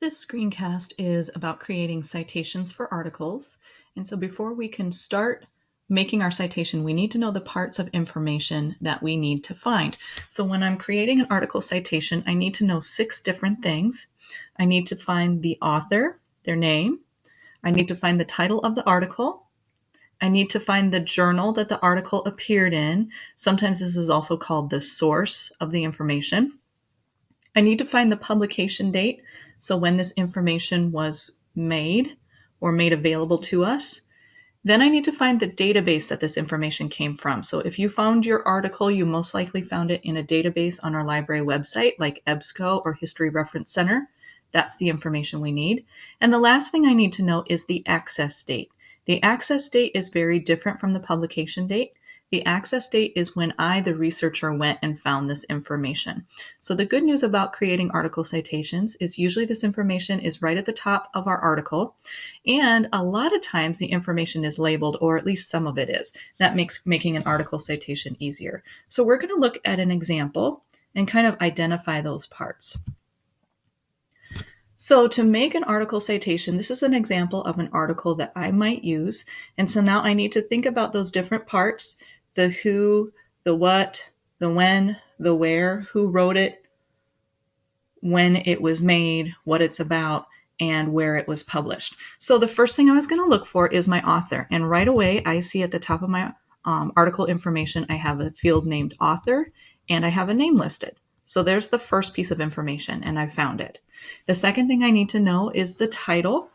This screencast is about creating citations for articles. And so before we can start making our citation, we need to know the parts of information that we need to find. So when I'm creating an article citation, I need to know 6 different things. I need to find the author, their name. I need to find the title of the article. I need to find the journal that the article appeared in. Sometimes this is also called the source of the information. I need to find the publication date, so when this information was made or made available to us. Then I need to find the database that this information came from. So if you found your article, you most likely found it in a database on our library website like EBSCO or History Reference Center. That's the information we need. And the last thing I need to know is the access date. The access date is very different from the publication date. The access date is when I, the researcher, went and found this information. So the good news about creating article citations is usually this information is right at the top of our article. And a lot of times the information is labeled, or at least some of it is. That makes making an article citation easier. So we're going to look at an example and kind of identify those parts. So to make an article citation, this is an example of an article that I might use. And so now I need to think about those different parts: the who, the what, the when, the where, who wrote it, when it was made, what it's about, and where it was published. So the first thing I was going to look for is my author. And right away, I see at the top of my article information, I have a field named author, and I have a name listed. So there's the first piece of information, and I found it. The second thing I need to know is the title.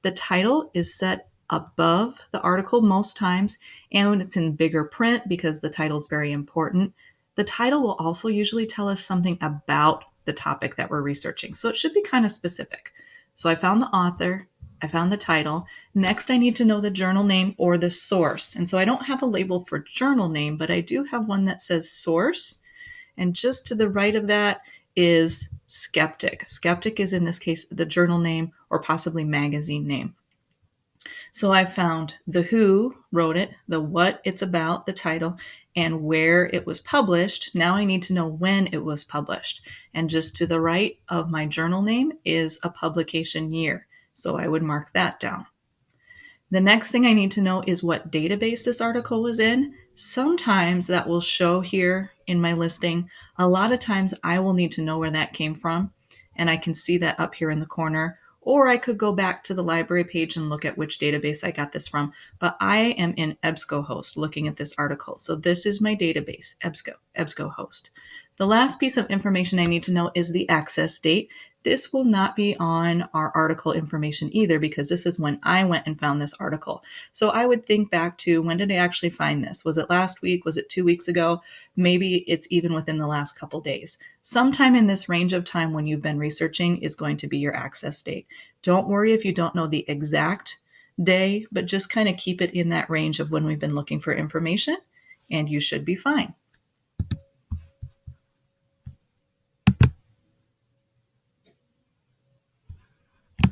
The title is set above the article most times, and when it's in bigger print, because the title is very important, the title will also usually tell us something about the topic that we're researching. So it should be kind of specific. So I found the author, I found the title. Next, I need to know the journal name or the source. And so I don't have a label for journal name, but I do have one that says source. And just to the right of that is Skeptic. Skeptic is, in this case, the journal name or possibly magazine name. So I found the who wrote it, the what it's about, the title, and where it was published. Now I need to know when it was published. And just to the right of my journal name is a publication year. So I would mark that down. The next thing I need to know is what database this article was in. Sometimes that will show here in my listing. A lot of times I will need to know where that came from, and I can see that up here in the corner. Or I could go back to the library page and look at which database I got this from. But I am in EBSCOhost looking at this article. So this is my database, EBSCOhost. The last piece of information I need to know is the access date. This will not be on our article information either, because this is when I went and found this article. So I would think back to, when did I actually find this? Was it last week? Was it 2 weeks ago? Maybe it's even within the last couple days. Sometime in this range of time when you've been researching is going to be your access date. Don't worry if you don't know the exact day, but just kind of keep it in that range of when we've been looking for information, and you should be fine.